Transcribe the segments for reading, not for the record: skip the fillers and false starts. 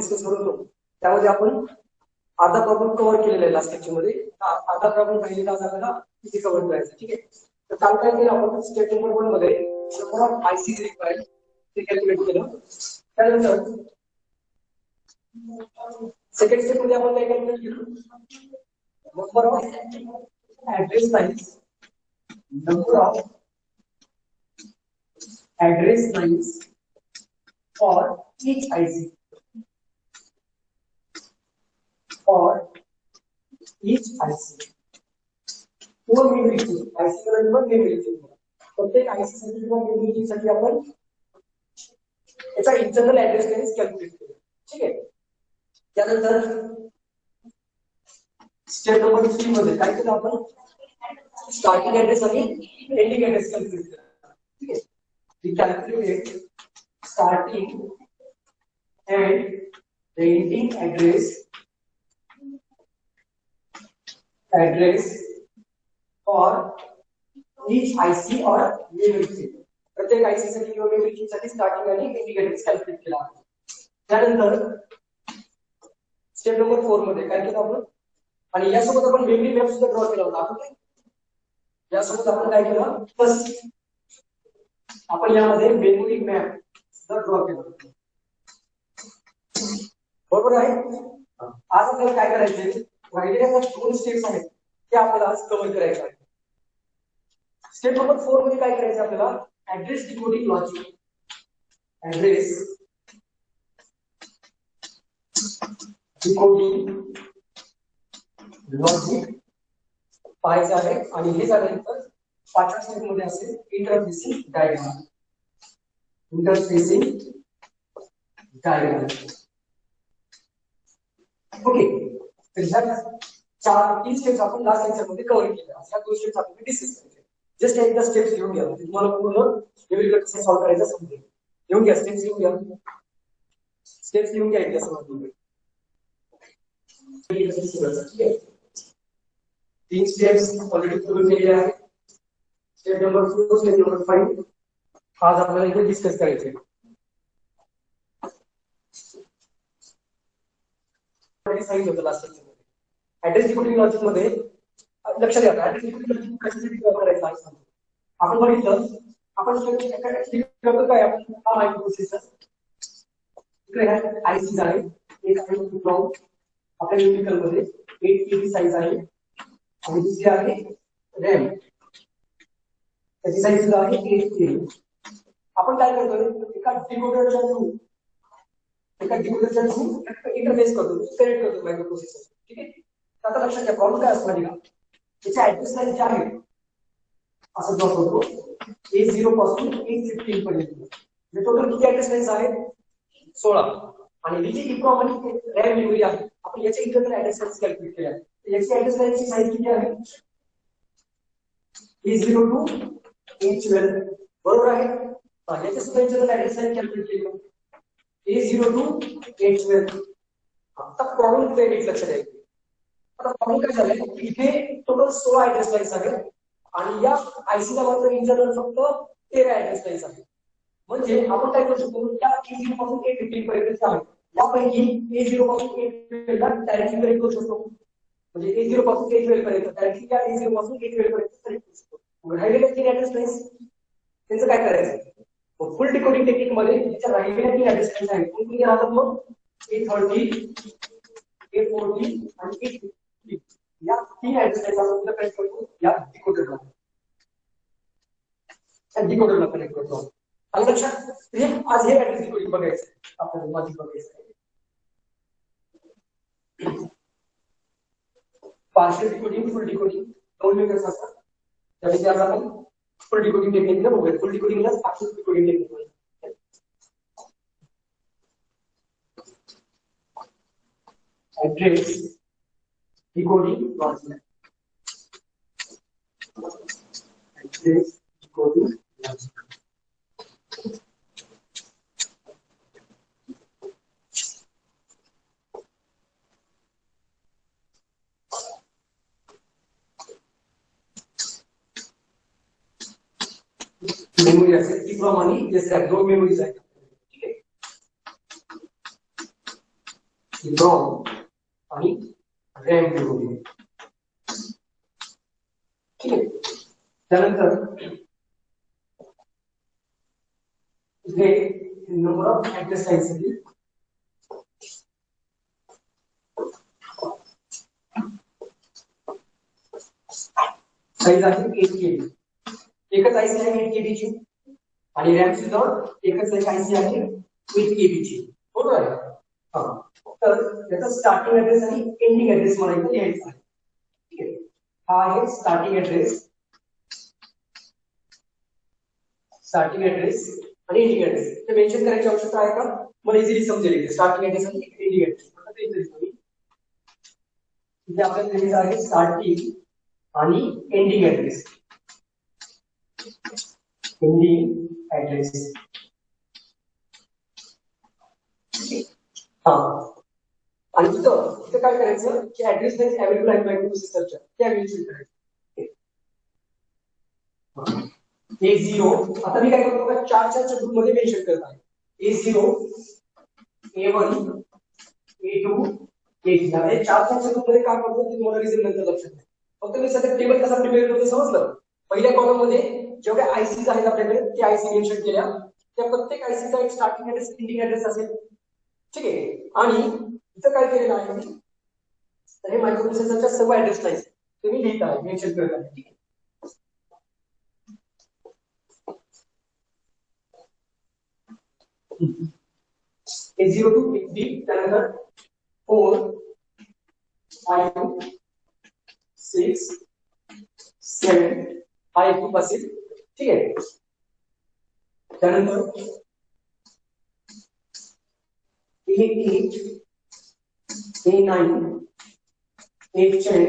Discuss करत होतो त्यामध्ये आपण अर्धा प्रॉब्लेम कव्हर केलेला आहे लास्ट लेक्चर मध्ये. अर्धा प्रॉब्लेम राहिलेला आज आपल्याला इथे कव्हर करायचा. ठीक आहे. तर काल काय केलं आपण स्टेप नंबर 1 मध्ये नंबर ऑफ आयसी रिक्वायर्ड ते कॅल्क्युलेट केलं. त्यानंतर सेकंड स्टेप मध्ये आपण काय कॅल्क्युलेट केलं, number of address lines, number of address lines for each IC, for each IC. वो मेमरी चिप IC का नंबर मेमरी चिप. प्रत्येक IC साठी किंवा मेमरी चिप साठी आपण याचा इंटरनल ऍड्रेस लाईन्स कॅल्क्युलेट केला. ठीक आहे. त्यानंतर स्टेप नंबर 3 मध्ये काय केलं आपण, स्टार्टिंग ऍड्रेस आणि एंडिंग ऍड्रेस कॅल्क्युलेट केला. ठीक आहे. We calculate starting and the ending address for each IC or memory chip. प्रत्येक IC साठी किंवा memory chip साठी स्टार्टिंग आणि एंडिंग ऍड्रेस कॅल्क्युलेट केला. त्यानंतर स्टेप नंबर 4 मध्ये काय केलं आपण, आणि यासोबत आपण मेमरी मॅप सुद्धा ड्रॉ केला होता. ओके. यासोबत आपण काय केलं, फर्स्ट आपण यामध्ये मेमरी मॅप सुद्धा ड्रॉ केला होता. बरोबर आहे. आज आपल्याला काय करायचे, राहिलेल्या 2 स्टेप्स आहेत ते आपल्याला आज कव्हर करायचे आहेत. स्टेप नंबर 4 मध्ये काय करायचं आपल्याला, address decoding logic. Address decoding logic पाहायचं आहे. आणि हे झाल्यानंतर 5व्या स्टेप मध्ये असेल interfacing diagram. Interfacing diagram. Okay. तर ह्या 3 स्टेप्स आपण लास्ट लेक्चर मध्ये कव्हर केल्या. ह्या 2 स्टेप्स आपण डिस्कस करायचे. जस्ट एकदा स्टेप्स लिहून घ्या, तुम्हाला पूर्ण डेव्हिलपर कसं सॉल्व्ह करायचं समजेल. लिहून घ्या, स्टेप्स लिहून घ्या, स्टेप्स लिहून घ्या एकदा समजून. ठीक आहे. 3 स्टेप्स ऑलरेडी कव्हर केलेले आहेत. स्टेप नंबर 2, स्टेप नंबर 5 आज आपल्याला इथे डिस्कस करायचे. सांगितलं होतं लास्ट लेक्चर मध्ये. ऍड्रेस डिकोडिंग लॉजिक मध्ये लक्षात द्या, ऍड्रेस डिकोडिंग लॉजिक कशासाठी करायचं आहे सांगतो. आपण बघितलं, आपण करतो काय, आपण हा मायक्रो प्रोसेसर इकडे आयसी आहे, एक आहे ब्लॉक आपल्या न्यूमेरिकल मध्ये 8 KB साइज आहे आणि दुसरी आहे रॅम, त्याची साइज सुद्धा आहे 8 KB. आपण काय करतोय, एका डिकोडरच्या थ्रू इंटरफेस करतो, कनेक्ट करतो मायक्रो प्रोसेसर. ठीक आहे. आता लक्षात घ्या, प्रॉब्लेम काय असतो का, त्याचे ऍड्रेस लाईन जे आहे असं ड्रॉ करतो A0 पासून A15 पर्यंत. म्हणजे टोटल किती ऍड्रेस लाईन्स आहेत, 16. आणि ही जी इप्रॉम आणि रॅम मेमरी आहे, आपण याचे इंटरनल ऍड्रेस लाईन्स कॅल्क्युलेट केले आहे. याची ऍड्रेस लाईनची साइज किती आहे, A0 टू A12. बरोबर आहे. याचे सुद्धा इंटरनल ऍड्रेस लाईन कॅल्क्युलेट केली A0 टू A12. आता प्रॉब्लेम कुठे आहे लक्षात द्या. आता प्रॉब्लेम काय झालाय, इथे टोटल 16 ऍड्रेस लाईन्स आहेत आणि या आयसीला मात्र इंटरनल फक्त 13 ऍड्रेस लाईन्स आहेत. म्हणजे आपण काय करू शकतो, या A0 पासून A15 पर्यंत आहे, यापैकी A0 पासून A12 ला डायरेक्टली कनेक्ट करू शकतो. म्हणजे A0 पासून A12 पर्यंत डायरेक्टली या A0 पासून A12 पर्यंत कनेक्ट करू शकतो. राहिलेले 3 ऍड्रेस लाईन्स त्यांचं काय करायचं, फुल डिकोडिंग टेक्निक मध्ये त्याच्या राहिलेल्या 3 ऍड्रेस लाईन्स आहेत. कोणती राहतात मग, A30, A40 आणि A50. या 3 ऍड्रेस लाईन्स आपण कनेक्ट करतो या डिकोडरला. डिकोडरला कनेक्ट करतो. आणि लक्षात, आज हे ऍड्रेस डिकोडिंग बघायचं आपल्याला, लॉजिक बघायचं. पार्शियल डिकोडिंग, फुल डिकोडिंग दोन मेथड्स असतात. त्यामध्ये आज आपण फुल डिकोडिंग टेक्निकला बघूया. फुल डिकोडिंगला पार्शियल डिकोडिंग टेक्निक म्हणतात. Address decoding logic. Address decoding logic. Memory असेल ती प्रमाणे जसे 2 मेमोरीज आहेत. ठीक आहे. EEPROM आणि रॅम मेमरी. ठीक आहे. त्यानंतर इथे नंबर ऑफ ऍड्रेस लाईन्स साठी साईज आहे 8 KB. एकच आयसी आहे 8 KB ची आणि रॅम सुद्धा एकच आयसी आहे 8 KB ची. बरोबर आहे. हा, तर याचा स्टार्टिंग ऍड्रेस आणि एंडिंग ऍड्रेस मला इथे लिहायचा आहे. ठीक आहे. हा आहे स्टार्टिंग ऍड्रेस आणि एंडिंग ऍड्रेस. ते मेन्शन करायची आवश्यकता आहे का? मला इझिली समजेल इथे स्टार्टिंग ऍड्रेस आणि एंडिंग ऍड्रेस. इथे आपल्याला लिहायचं आहे स्टार्टिंग आणि एंडिंग ऍड्रेस. हा, आणि इथं काय करायचं की ऍड्रेस लाईन अवेलेबल आहे मायक्रोप्रोसेसरच्या त्या मेन्शन करायचं. A0 आता मी काय करतो का 4 ग्रुप मध्ये मेन्शन करत आहे. A0 A1 A2 A3 हे 4 ग्रुप मध्ये काय करतो ते तुम्हाला रिझन नंतर लक्षात आहे. फक्त मी सध्या टेबल कसा प्रिपेअर करतो समजलं. पहिल्या कॉलम मध्ये जेवढ्या आयसीज आहेत आपल्याकडे ते आयसी मेन्शन केल्या. त्या प्रत्येक आयसीचा एक स्टार्टिंग ऍड्रेस एंडिंग ऍड्रेस असेल. ठीक आहे. आणि इथं काय केलेलं आहे मी, तर हे मायक्रोप्रोसेसरच्या सर्व ऍड्रेस लाईन्स तुम्ही लिहित आहे मेन्शन करत आहे. ठीक आहे. A0 to A3 त्यानंतर 4 5 6 7 हा एक ग्रुप असेल. ठीक आहे. त्यानंतर A8 A9 A10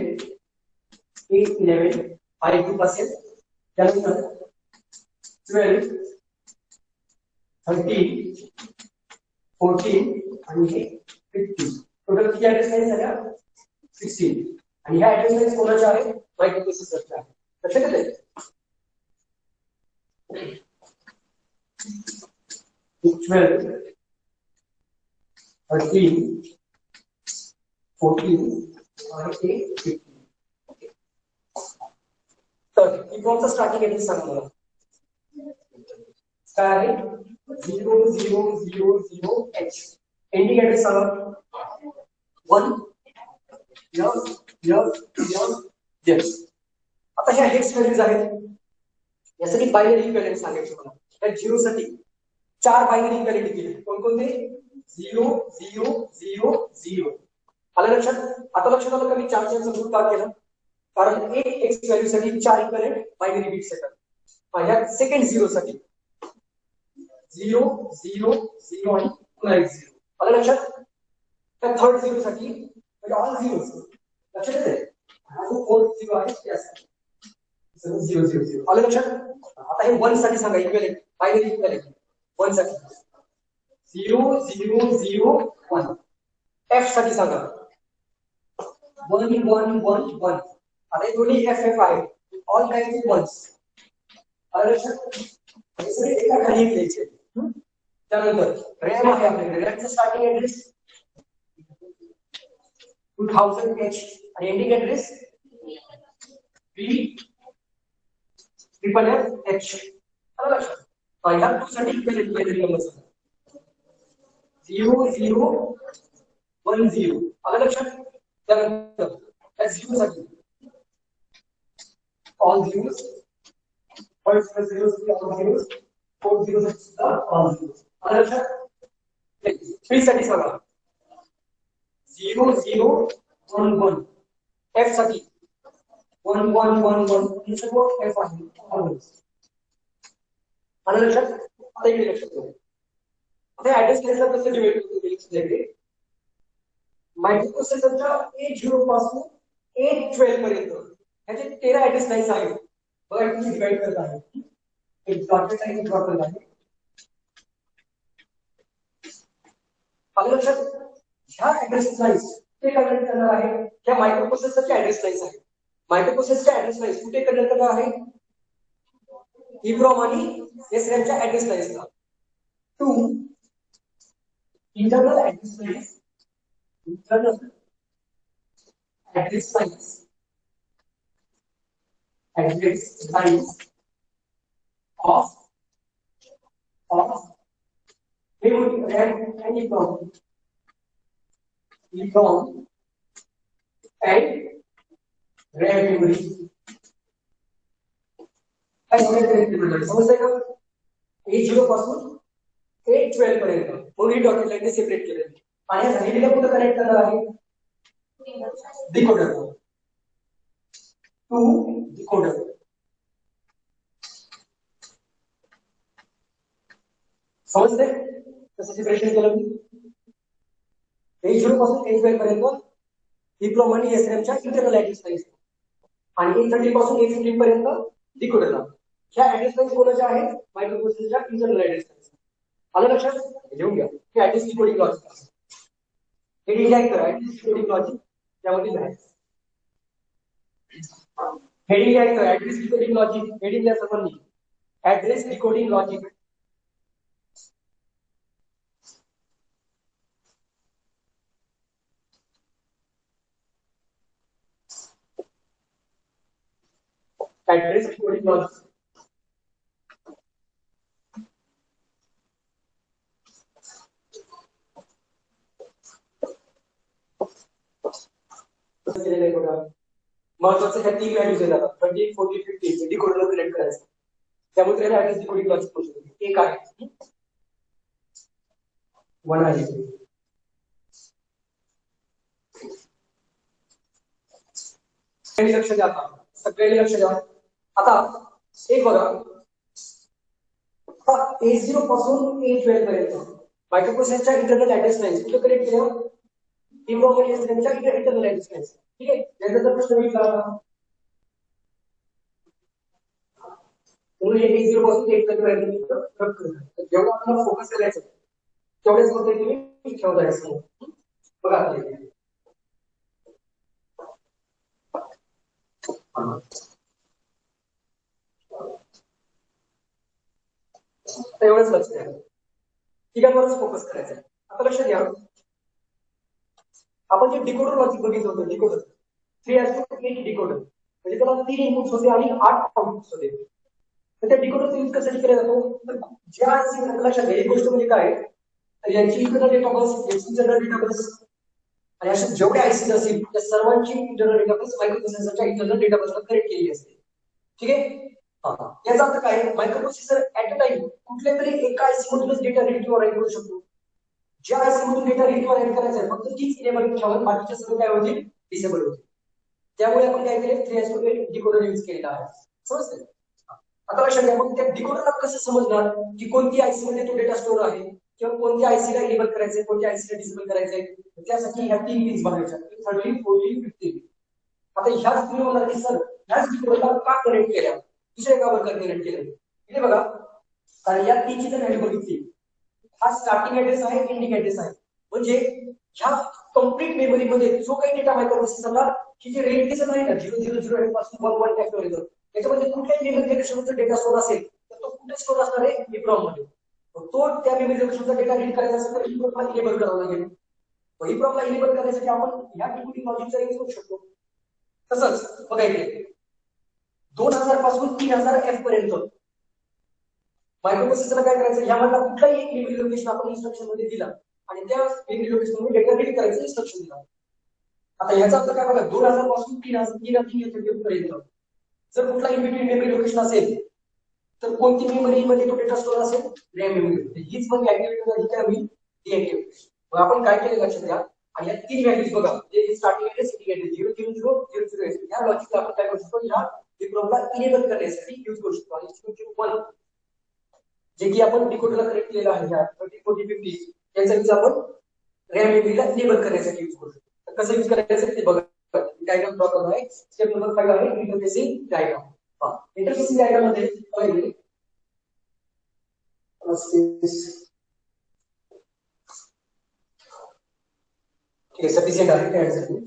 A11 हा एक ग्रुप असेल. त्यानंतर 12 13 14 आणि हे 15 टोटल किती ऍड्रेस लाईन्स झाल्या 16. आणि ह्या ऍड्रेस लाईन्स कोणाच्या आहेत? मायक्रोप्रोसेसरच्या आहेत. लक्षात येते? 12 13 14 आणि 15. तर EEPROMचा स्टार्टिंग ऍड्रेस सांगा मला काय आहे? 0000H. एंडिंग ऍड्रेस सांगा 1 F. आता ह्या हेक्स व्हॅल्यूज आहेत. यासाठी बायनरी इक्विव्हॅलेंट सांगायचे मला. त्या 0 साठी 4 बायनरी इक्विव्हॅलेंट दिले. कोणकोणते? 0 0 0 0. आलं लक्षात? आता लक्षात आलं का मी 4 चा ग्रुप का केला? कारण एक एक्स व्हॅल्यू साठी 4 इक्विव्हॅलेंट बायनरी बिट्स येतात. ह्या सेकंड 0 साठी 0 0 0 आणि पुन्हा एक 0. आलं लक्षात? त्या थर्ड 0 साठी म्हणजे ऑल 0 लक्षात येते? हा जो फोर्थ 0 आहे ते असं 0 0 0. आलं लक्षात? आता हे 1 साठी सांगा इक्विव्हॅलेंट बायनरी इक्विव्हॅलेंट 1 साठी 0 0 0 1. F साठी सांगा 1 1 1 1. आता हे दोन्ही FF आहे. All times ones. आलं लक्षात? हे सगळे एका खाली लिहायचे. त्यानंतर रॅम आहे आपल्याकडे. रॅमचा स्टार्टिंग ऍड्रेस 2000H आणि एंडिंग ऍड्रेस H. आलं लक्षात? ह्या 2 साठी इक्विव्हॅलेंट बायनरी नंबर सांगा 0 0 1 0. आलं लक्षात? त्यानंतर त्या 0 साठी all zeros, first plus zeros all zeros, 4 zeros सुद्धा all zeros. आलं लक्षात? 3 साठी सांगा 0 0 1 1. F साठी 1 1 1 1. हे सर्व F आहे. आलं लक्षात? आता इकडे लक्षात ठेवा. आता ऍड्रेस लाईन्सला कसं डिवाइड करतो? मायक्रोप्रोसेसरच्या A0 पासून A12 पर्यंत ह्याचे 13 ऍड्रेस लाईन्स आहेत. बघा किती डिवाइड करत आहे. एक डॉटेड लाईन ड्रॉ करत आहे. आलं लक्षात? ह्या ऍड्रेस लाईन्स कुठे कन्वर्ट करणार आहे? ह्या मायक्रोप्रोसेसरच्या ऍड्रेस लाईन्स आहेत. मायक्रोप्रोसेसरच्या ऍड्रेस लाईन्स कुठे कन्वर्ट करणार आहे? EEPROM आणि SRAMच्या ऍड्रेस लाईन्सला. To internal address lines internal address lines of memory RAM and EEPROM and RAM memory. समजतंय का? A0 पासून A12 पर्यंत मग ही डॉटेड लाईन सेपरेट केलेली आणि या झालेल्या कुठे कनेक्ट करणार आहे डिकोडर टू डिकोडर समजतंय कसं सेपरेशन केलं मी A0 पासून A12 पर्यंत EEPROM आणि SRAM च्या इंटरनल ऍड्रेस लाईन्स आणि A30 पासून A15 पर्यंत डिकोडरला ह्या ऍड्रेस लाईन्स कोणाच्या आहेत मायक्रोप्रोसेसरच्या इंटरनल ऍड्रेस लाईन्स आलं लक्षात लिहून घ्या हे ऍड्रेस डिकोडिंग लॉजिक हे डिझाइन करा ऍड्रेस डिकोडिंग लॉजिक त्यामध्ये लिहायचं हेडिंग लिहायचं ऍड्रेस डिकोडिंग लॉजिक हेडिंग द्या सर्वांनी address decoding logic address decoding logic महत्वाचं ह्या तीन व्हॅल्यूज येतात 30 40 50 डिकोडरला कनेक्ट करायचं त्यामुळे त्याला ऍड्रेस डिकोडिंग लॉजिक म्हणतो एक आहे 1 आहे लक्ष द्या सगळ्यांनी लक्ष द्या आता एक बघा A0 पासून A12 पर्यंत मायक्रोप्रोसेसरच्या इंटरनल ऍड्रेस लाईन्स कुठे कनेक्ट केल्या EEPROM आणि SRAM च्या इंटरनल ऍड्रेस लाईन्स ठीक आहे याचा जर प्रश्न विचारला म्हणून A0 पासून A12 पर्यंत जेवढा आपल्याला फोकस करायचं तेवढेच होते तुम्ही ठेवतायचं बघा एवढंच लक्ष द्या तिघांवरच फोकस करायचं आता लक्ष द्या आपण जे डिकोडर लॉजिक बघितलं होतं डिकोडर 3:8 डिकोडर म्हणजे त्याला 3 इनपुट्स होते आणि 8 आउटपुट्स होते तर त्या डिकोडरचा यूज कशासाठी केला जातो तर ज्या लक्षात घ्या एक गोष्ट म्हणजे काय तर यांची इंटरनल डेटा बस यांची इंटरनल डेटा बस आणि अशा जेवढे आयसी असतील त्या सर्वांची इंटरनल डेटा बस मायक्रोप्रोसेसरच्या इंटरनल डेटा बसला कनेक्ट केलेली असते ठीक आहे याचा अर्थ काय मायक्रोप्रोसेसर ऍट अ टाइम कुठल्या तरी एका आयसी मधूनच डेटा रीड किंवा राईट करू शकतो ज्या आयसी मधून डेटा रीड किंवा राईट करायचा आहे फक्त तीच इनेबल ठेवून बाकीच्या सगळं काय होतील डिसेबल होतील त्यामुळे आपण काय केले 3:8 डिकोडर यूज केलेला आहे समजतंय आता लक्षात घ्या मग त्या डिकोडरला कसं समजणार की कोणती आयसी मध्ये तो डेटा स्टोअर आहे किंवा कोणत्या आयसीला इनेबल करायचंय कोणत्या आयसीला डिसेबल करायचंय त्यासाठी ह्या 3 पिन्स बघायच्या 13 14 15 आता ह्याच तुम्ही म्हणाल की सर ह्याच डिकोडरला का कनेक्ट केल्या दुसऱ्या एका वर्गात कनेक्ट केलं इथे बघा कारण या 3 ची जर व्हॅल्यू बघितली हा स्टार्टिंग ऍड्रेस आहे एंडिंग ऍड्रेस आहे म्हणजे ह्या कंप्लीट मेमरी मध्ये जो काही डेटा मायक्रोप्रोसेसरला ही जी रेंज आहे ना 000 पासून 11 पर्यंत त्याच्यामध्ये कुठल्याही मेमरी लोकेशनचा डेटा स्टोअर असेल तर तो कुठे स्टोअर असणार आहे EEPROM मध्ये तो त्या मेमरी लोकेशनचा डेटा रीड करायचा असेल तर EEPROM ला इनेबल करावं लागेल EEPROM ला इनेबल करण्यासाठी आपण ह्या डिकोडिंग लॉजिकचा यूज करू शकतो तसंच बघा इथे 2000 पासून 3000 F पर्यंत मायक्रोप्रोसेसरला काय करायचं ह्यामधला कुठलाही एक मेमरी लोकेशन आपण इन्स्ट्रक्शन मध्ये दिला आणि त्या मेमरी लोकेशन मध्ये डेटा रीड करायचं इन्स्ट्रक्शन दिला आता याचा अर्थ काय बघा 2000 पासून 3000 पर्यंत जर कुठला इन बिटवीन मेमरी लोकेशन असेल तर कोणती मेमरी मध्ये तो डेटा स्टोअर असेल रॅम मेमरी हीच मग ऍक्टिव्हिटी झाली काय होईल डीऍक्टिव्हिटी मग आपण काय केलं लक्षात घ्या आणि या 3 व्हॅल्यूज बघा जे स्टार्टिंग ऍड्रेस एंडिंग ऍड्रेस 000 या लॉजिकला आपण काय करू शकतो ह्या EEPROMला इनेबल करण्यासाठी यूज करू शकतो आणि 1 जे की आपण डिकोडरला कनेक्ट केलेलं आहे ह्या 30 40 50 याचा यूज आपण रॅम मेमरीला इनेबल करण्यासाठी यूज करू शकतो कसं यूज करायचं ते बघा डायग्राम ड्रॉ करणार आहे स्टेप नंबर 5 आहे इंटरफेसिंग डायग्राम इंटरफेसिंग डायग्राम मध्ये पहिले ठीक आहे सफिशियंट आहे काय अडचण नाही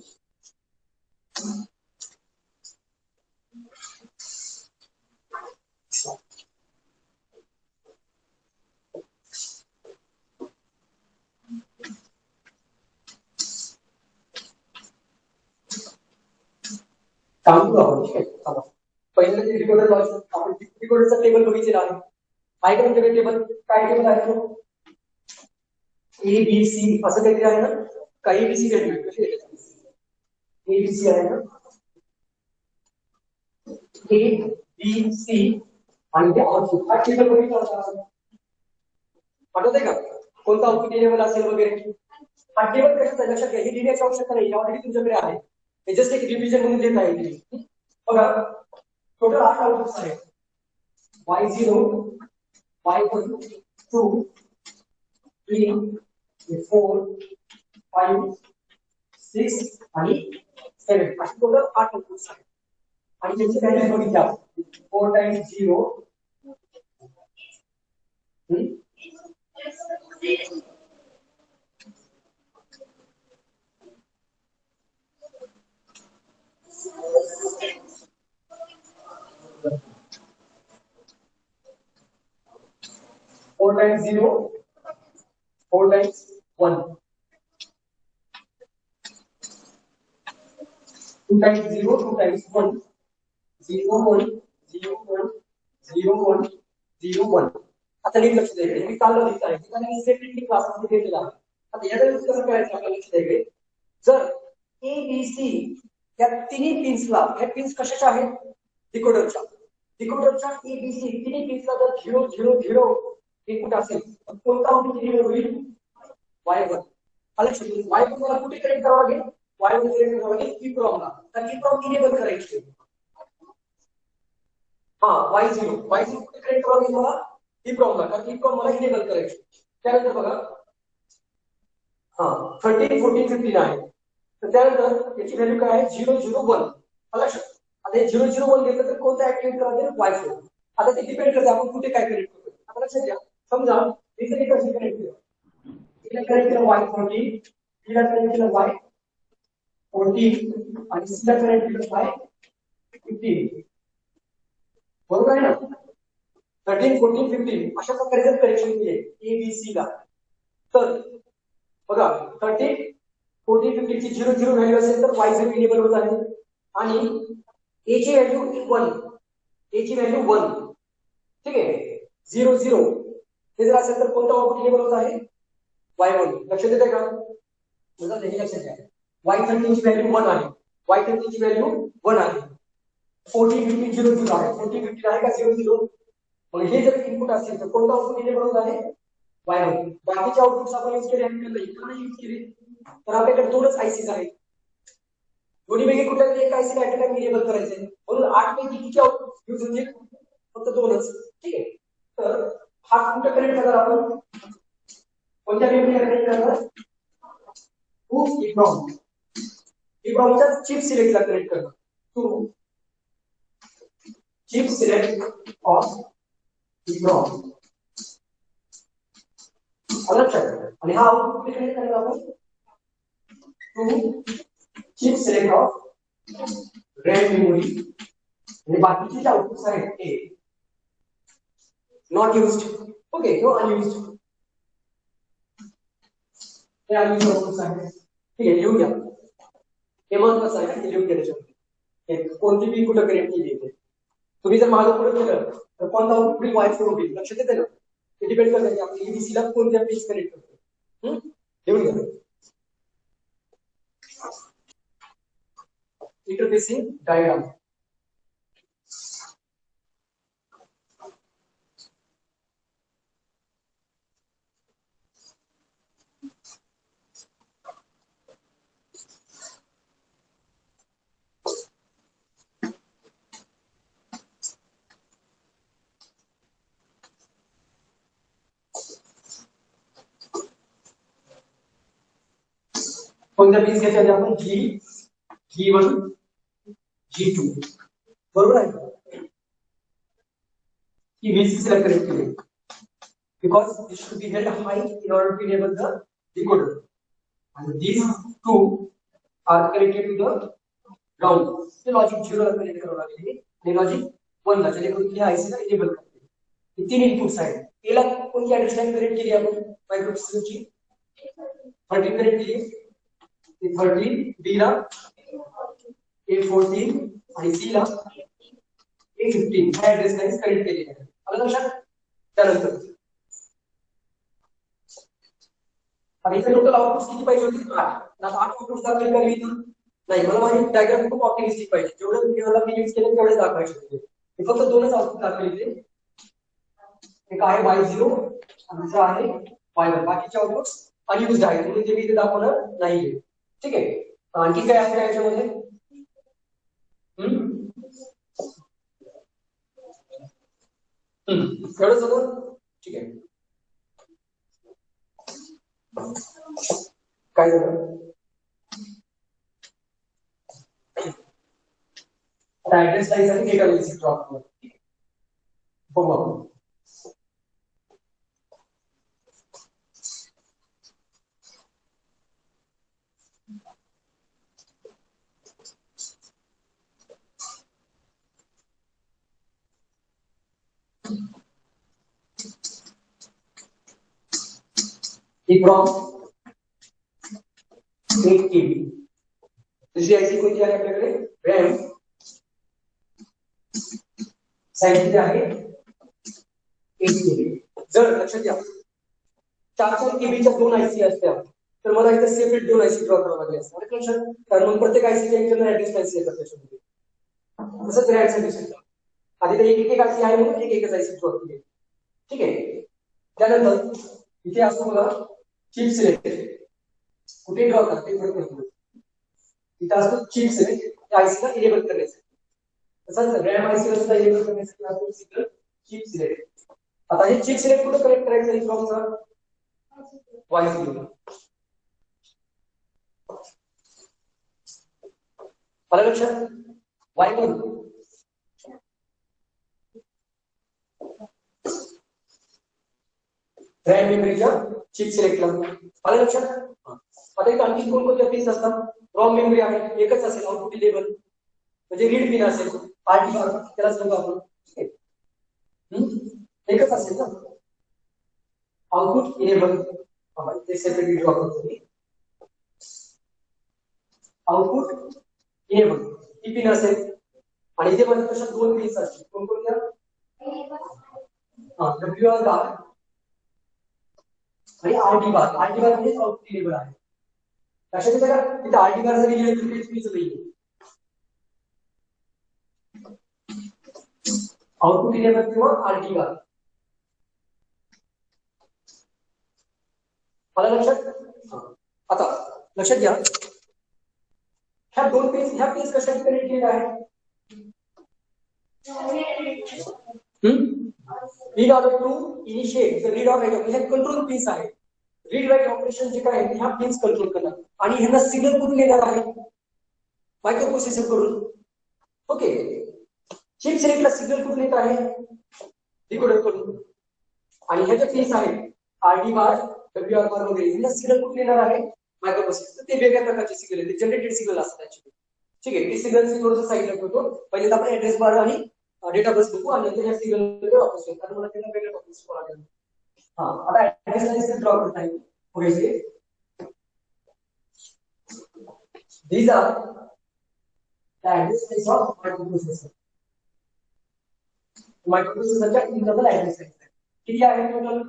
काम करू आपण. ठीक आहे, चला. पहिलं ते डिकोडर लॉजिक आपण डिकोडरचा टेबल बघितलेला आहे. आहे का तुमच्याकडे टेबल? काय टेबल आहे तो? ए बी सी असं काहीतरी आहे ना? का ए बी सी व्हॅल्यू कशी आहे? ए बी सी आहे ना? ए बी सी आणि ते आउटपुट हा टेबल बघितला होता. आठवतंय का? कोणता आउटपुट लेवल असेल वगैरे. हा टेबल कशाचा आहे लक्षात घ्या. हे लिहिण्याची आवश्यकता नाही, ऑलरेडी तुमच्याकडे आहे. हे जस्ट एक रिव्हिजन म्हणून देत आहे. बघा टोटल 8 आउटपुट्स आहेत. y0 y1 2 3 4 5 6 आणि 7 अशी टोटल 8 आउटपुट्स आहेत. आणि त्यांची व्हॅल्यू बघितल्या 4 times 0 4 times 0 4 times 1 2 times 0 2 times 1 0 1 0 1 0 1 0 1 आता नीट लक्ष द्यायचं. मी काल लिहित आहे की मी सेपरेटली क्लासमध्ये दिलेला आहे. आता याला कसं करायचं आपल्याला लक्ष द्यायचं. जर ए बी सी या तिन्ही पिन्सला, ह्या पिन्स कशाच्या आहेत? डिकोडरच्या. डिकोडरच्या ए बी सी तिन्ही पिन्सला जर 0 0 0 इनपुट असेल तर कोणता आउटपुट इनेबल होईल? y1. लक्ष द्या, y1 मला कुठे कनेक्ट करावं लागेल? y1 कनेक्ट करावं लागेल EEPROM ला. तर EEPROM इनेबल करायची. हा y0 कुठे कनेक्ट करावं लागेल मला? EEPROM ला. कारण EEPROM मला इनेबल करायची. त्यानंतर बघा हा 13 14 15 आहे. तर त्यानंतर याची व्हॅल्यू काय आहे? 0 0 1. लक्ष. आता हे 0 0 1 घेतलं तर कोणता ऍक्टिव्हेट करायचं? y4. आता ते डिपेंड करते आपण कुठे काय कनेक्ट करतो. आता लक्षात घ्या, समजा इथे कसं कनेक्ट केलं? इथे कनेक्ट केलं y14, इथे कनेक्ट केलं y14 आणि सीला कनेक्ट केलं y15. बरोबर आहे ना? 13 14 15 अशा प्रकारे जर कनेक्शन केले ए बी सी ला तर बघा 13 14 15 ची 0 0 व्हॅल्यू असेल तर y0 इनेबल होत आहे आणि a ची व्हॅल्यू 1 a ची व्हॅल्यू 1. ठीक आहे, 0 0 हे जर असेल तर कोणता आउटपुट इनेबल होत आहे? y1. लक्षात येते का? म्हणजे हे लक्षात घ्या, y13 ची व्हॅल्यू 1 आहे. y13 ची व्हॅल्यू 1 आहे. 14 15 0 0 आहे. 14 15 आहे का 0 0? मग हे जर इनपुट असेल तर कोणता आउटपुट इनेबल होत आहे? y1. बाकीचे आउटपुट्स आपण यूज केले आणि इकडे यूज केले तर आपल्याकडे दोनच आयसीज आहेत. दोन्हीपैकी कुठल्यातरी एक आयसी ऍट टाइम इनेबल करायचे आहे. म्हणून 8 पैकी किती आउटपुट यूज होतील? फक्त दोनच. ठीक आहे, तर हा कुठे कनेक्ट करणार आपण? कोणत्या मेमरीला कनेक्ट करणार? EEPROM. EEPROMच्या चिप सिलेक्टला कनेक्ट करणार. To chip select of EEPROM. आणि हा आउटपुट कुठे कनेक्ट करणार आपण? To chip select of RAM memory. आणि बाकीचे जे आउटपुट्स आहेत ते not used. Okay, no unused. हे अनयुज्ड आउटपुट्स आहेत. ठीक आहे, लिहून घ्या. हे महत्वाचं आहे, हे लिहून घ्यायचं. कोणती बी कुठं कनेक्ट केली आहे तुम्ही जर मागं पुढे केलं तर कोणता आउटपुट y4 होईल? लक्षात येते ना? ते डिपेंड करतं की आपण एबीसी ला कोणत्या पिन्स कनेक्ट करतो. लिहून घ्या. Interfacing diagram. कोणत्या पिन्स घ्यायच्या आपण? G1 G2. बरोबर आहे की VCC ला कनेक्ट केले because it should be held high in order to enable the decoder and these two are connected to the ground. ते लॉजिक 0 ला कनेक्ट करावं लागेल आणि लॉजिक 1 ला, जेणेकरून हे आयसी ला इनेबल करते. हे तीन इनपुट्स आहेत. ए ला कोणती ऍड्रेस लाईन कनेक्ट केली आपण? मायक्रोप्रोसेसरची 13 कनेक्ट केली. 13 बी ला A14 आणि सी ला A15 ह्या ऍड्रेस लाईन्स कनेक्ट केलेल्या आहेत. आलं लक्षात? त्यानंतर आणि इथे टोटल आउटपुट किती पाहिजे होती? 8. आता 8 आउटपुट दाखवले का मी इथं? नाही, मला माझी डायग्राम खूप ऑप्टिमिस्टिक पाहिजे. जेवढं मी यूज केलं तेवढे दाखवायचे होते. मी फक्त 2च आउटपुट दाखवले इथे. एक आहे Y0 आणि दुसरा आहे Y1. बाकीचे आउटपुट अनयूज्ड आहेत म्हणून ते मी इथे दाखवणार नाहीये. ठीक आहे. आणखी काय आहे याच्यामध्ये? एवढं सगळं ठीक आहे. काय झालं? ऍड्रेस लाईन साठी डेटा बेसिक ड्रॉप बघू आपण. From 8 KB. दुसरी आयसी कोणती आहे आपल्याकडे? रॅम साईज किती आहे? 8 KB. जर लक्षात घ्या 4-4 केबीच्या 2 आयसी असत्या तर मला इथे सेपरेट 2 आयसी ड्रॉ करावं लागले असतात. लक्षात? कारण मग प्रत्येक आयसीच्या इंटरनल ऍड्रेस लाईन्स येतात त्याच्यामध्ये. तसंच रॅमसाठी सुद्धा आधी तर एक आयसी आहे म्हणून एकच आयसी ड्रॉ केली. ठीक आहे. त्यानंतर इथे असतो बघा चिप सिलेक्ट. कुठे ड्रॉ करते इथं असतो चिप सिलेक्ट. त्या आयसीला इनेबल करायचं. तसंच रॅम आयसीला सुद्धा इनेबल करण्यासाठी असतो सिग्नल चिप सिलेक्ट. आता हे चिप सिलेक्ट कुठे कनेक्ट करायचं आहे फ्रॉमचा Y0. आलं लक्षात? Y1 रॅम मेमरीच्या चिप सिलेक्टला. आलं लक्षात? आता इथे आणखी कोणकोणत्या पिन्स असतात? रॉम मेमरी आहे, एकच असेल आउटपुट इनेबल म्हणजे रीड पिन असेल. RD बार त्याला सांगू आपण. एकच असेल ना आउटपुट इनेबल. ते सेपरेटली ड्रॉ करतो मी. आउटपुट इनेबल ही पिन असेल आणि इथे मध्ये तशा 2 पिन्स असतील. कोणकोणत्या? WR बार आणि RD बार. RD बार म्हणजे आउटपुट इनेबल आहे. लक्षात येतं का? तिथे RD बार जरी गेले तरी चुकीचं नाहीये. आउटपुट इनेबल किंवा RD बार. मला लक्षात? आता लक्षात घ्या ह्या 2 पिन्स ह्या पिन्स कशाने कनेक्ट केलेल्या आहेत? Read order to initiate read order हे कंट्रोल पिन्स आहे. रीड राईट ऑपरेशन जे काय आहे ह्या पिन्स कंट्रोल करतात आणि ह्यांना सिग्नल कुठून येणार आहे? मायक्रो प्रोसेसर कडून. ओके. चिप सिलेक्टला सिग्नल कुठून येत आहे? डिकोडर कडून. आणि ह्या ज्या पिन्स आहेत RD बार WR बार वगैरे ह्यांना सिग्नल कुठून येणार आहे? Micro processor. ते वेगळ्या प्रकारचे सिग्नल आहेत. जनरेटेड सिग्नल असतात ऍक्च्युअली. ठीक आहे. ते सिग्नल थोडंसं साईडला ठेवतो. पहिले आपण ऍड्रेस बार आणि डेटा बस बघू आणि नंतर या सिग्नल वापस येईल. कारण मला त्यांना वेगळ्या टॉपिक्स लागेल. आता ऍड्रेस लाईन्स ड्रॉ करता येईल. पुढे these are the address lines of microprocessor. मायक्रोप्रोसेसरच्या इंटरनल ऍड्रेस लाईन्स किती आहे टोटल?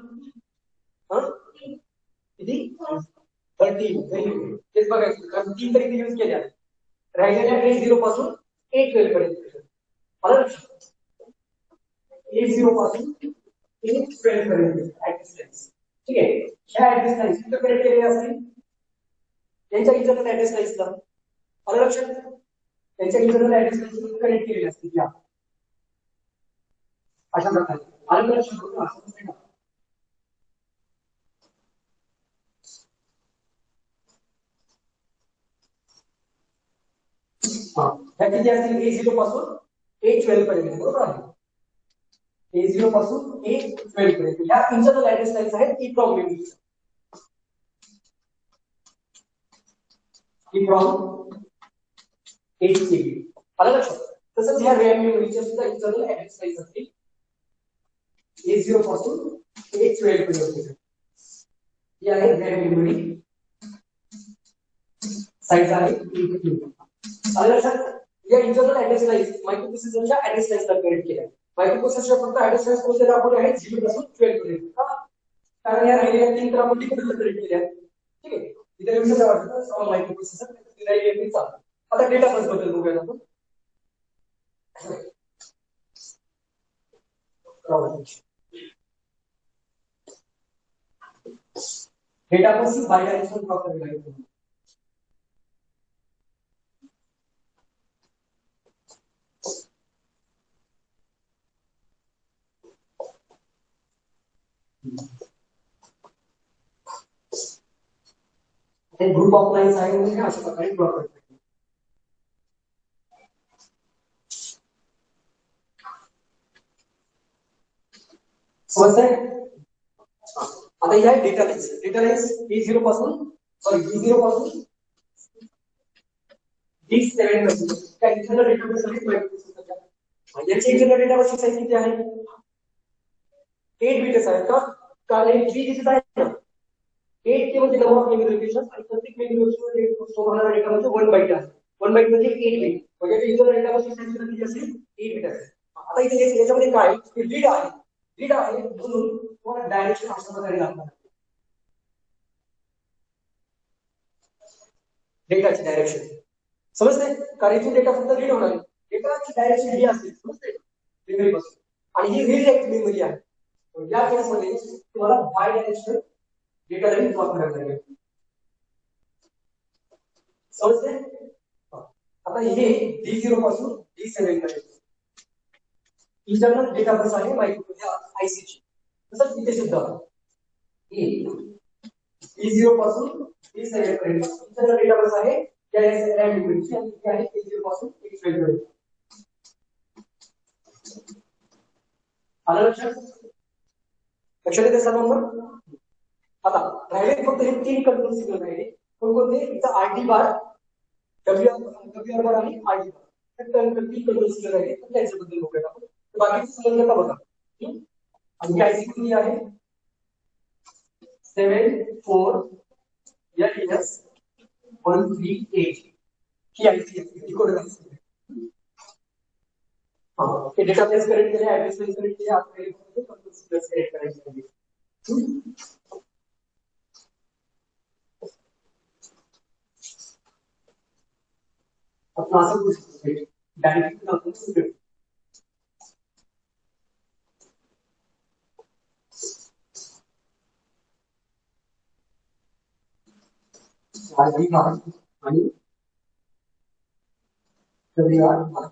किती? 13. तेच बघायचं कारण 3 तरी यूज केले आहेत. राहिलेल्या A0 पासून A12 पर्यंत. आलं लक्षात? A0 पासून A12 पर्यंत ऍड्रेस लाईन्स. ठीक आहे. ह्या ऍड्रेस लाईन्स कुठे कनेक्ट केलेल्या असतील? त्यांच्या इंटरनल ऍड्रेस लाईन्सला. आलं लक्षात? त्यांच्या इंटरनल ऍड्रेस लाईन्स कनेक्ट केलेल्या असतील या अशा प्रकारे. आलं लक्षात? ह्या किती असतील? A0 पासून A12 पर्यंत. बरोबर आहे? A0 पासून A12 पर्यंत ह्या इंटरनल ऍड्रेस लाईन्स आहेत EEPROM मेमरीच्या. EEPROM 8 KB. आलं लक्षात? तसंच ह्या रॅम मेमरीच्या सुद्धा इंटरनल ऍड्रेस लाईन्स असतील A0 पासून A12 पर्यंत. ही आहे रॅम मेमरी. साईज आहे 8 KB. आलं लक्षात? या इंटरनल ऍड्रेस लाईन्स मायक्रोप्रोसेसरच्या ऍड्रेस लाईन्स कॅल्क्युलेट केल्या. मायक्रोप्रोसेसरच्या फक्त ऍड्रेस लाईन्स कोणत्या आपण आहे 0 पासून 12 पर्यंत. कारण या राहिलेल्या 3 तर आपण तिकडे कॅल्क्युलेट केल्या. ठीक आहे. इथे विषय वाटतं सॉल्व मायक्रोप्रोसेसर डायरेक्टली चालतं. आता डेटा बस बद्दल बघूया आपण. डेटा बस ही बायडायरेक्शनल प्रॉब्लेम आहे. ग्रुप ऑफ लाईन्स आहे म्हणजे अशा प्रकारे ड्रॉ करतो. समजतंय? आता या डेटा लाईन्स D0 पासून D0 पासून D7 पर्यंत त्या इंटरनल डेटाबेस साठी मायक्रोप्रोसेसरच्या याची इंटरनल डेटाबेस साइज किती आहे? 8 बिट्स आहेत का? कारण 3 डिजिट आहे ना. 8 म्हणजे नंबर ऑफ मेमरी लोकेशन आणि प्रत्येक मेमरी लोकेशन स्टोअर होणारा डेटा म्हणजे 1 बाइट आहे. 1 बाइट म्हणजे 8 बिट. म्हणजे इंटरनल डेटाबेस साइज किती असेल? 8 बिट असेल. आता इथे याच्यामध्ये काय रीड आहे म्हणून तुम्हाला डायरेक्शन अशा प्रकारे लागणार. डेटाची डायरेक्शन समजते? कारण इथून डेटा फक्त रीड होणार. डेटाची डायरेक्शन ही असेल समजते? मेमरी पासून आणि ही रीड एक मेमरी आहे. या केसमध्ये तुम्हाला बाय डायरेक्शनल डेटा लाईन वापरायला लागेल. समजते? आता हे D0 पासून D7 पर्यंत इंटरनल डेटा बस आहे मायक्रोप्रोसेसर आयसीची. तसंच इथे सुद्धा D0 पासून D7 पर्यंत इंटरनल डेटा बस आहे या रॅम मेमरीची आणि ती आहे D0 पासून D7 पर्यंत. आलं लक्षात? लक्षात येते सर्वांना? आता राहिले फक्त हे 3 कंट्रोल सिग्नल राहिले. कोणते? इथं आरटी बार, डब्ल्यूआर बार आणि आरटी बार. तर 3 कंट्रोल सिग्नल राहिले तर त्याच्याबद्दल बघूया आपण. बाकीचे सिग्नल नका बघा. आणि आयसी किती आहे? 74138 ही आयसी डिकोडर आहे. हे डेटा बेस कनेक्ट केले, ऍड्रेस बेस कनेक्ट केले, आपल्याला कंट्रोल सिग्नल कनेक्ट करायचे. आपण असं करू शकतो डायरेक्टली आपण सिग्नल आरटी बार आणि डब्ल्यूआर बार.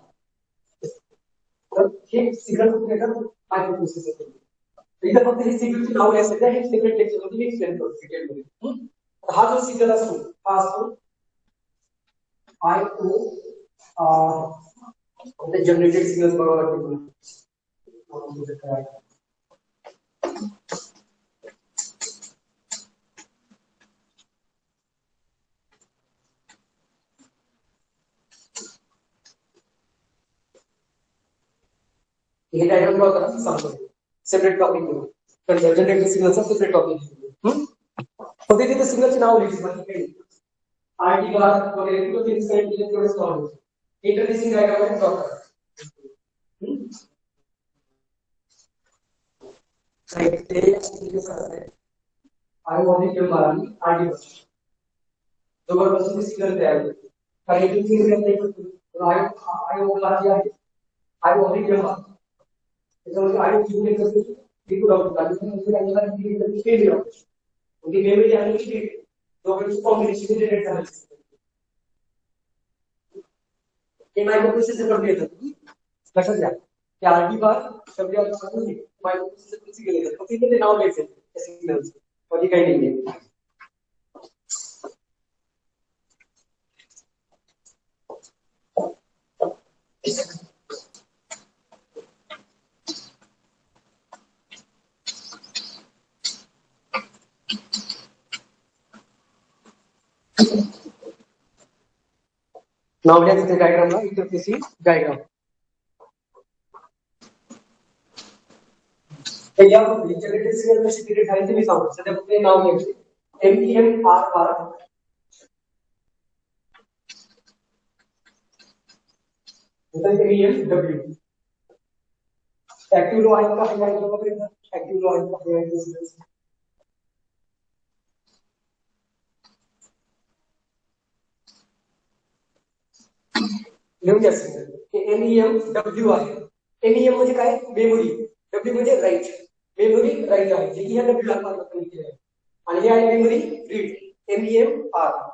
तर हे सिग्नल कुठे येतात? मायक्रोप्रोसेसर. इथं फक्त हे सिग्नलची नाव लिहायचं आहे. हे सेपरेट लेक्चर मध्ये मी एक्सप्लेन करतो डिटेलमध्ये. हा जो सिग्नल असतो हा असतो IO जनरेटेड सिग्नल बरोबर वाटतो. हे डायग्राम ड्रॉ करा सांगतो. सेपरेट टॉपिक करू. जनरेटेड सिग्नलचा सेपरेट टॉपिक. फक्त तिथे सिग्नलचे नाव लिहायचे बाकी काही नाही. आरटी बार वगैरे तो फिक्स करेक्ट केले तेवढेच नाव लिहायचे. इंटरफेसिंग डायग्राम ड्रॉ करा. साइड ते आय वॉन्ट टू बार आणि आरटी बार जवळपासून सिग्नल तयार होते. काही इथे सिग्नल नाही पण आय बार जे आहे आय वॉन्ट टू बार त्याच्यामध्ये आय सिग्नल कसं इनपुट आउटपुट आणि केली जाते. म्हणजे मेमरी आणि दोघांची कॉम्बिनेशन जनरेट झालं. हे मायक्रोप्रोसेसर कडे येतात. लक्षात घ्या की आरटी बार डब्ल्यूआर बार मायक्रोप्रोसेसर कडे गेले जातात. फक्त इथे नाव लिहायचं त्या सिग्नलचं बाकी काही नाहीये. नाव लिहा तिथे डायग्रामला इंटरफेसिंग डायग्राम. या जनरेटेड सिग्नल कशी क्रिएट झाली ते मी सांगतो. सध्या फक्त नाव लिहायचे MEMRR M W active low आहे का ऍक्टिव्ह लो आहे का लिहून घ्या एनईएम डब्ल्यू आहे. एनईएम म्हणजे काय मेमोरी, डब्ल्यू म्हणजे राईट, मेमोरी राईट आहे जे की ह्या डब्ल्यू आर केलं आहे आणि हे आहे मेमरी रीड एमईएम आर.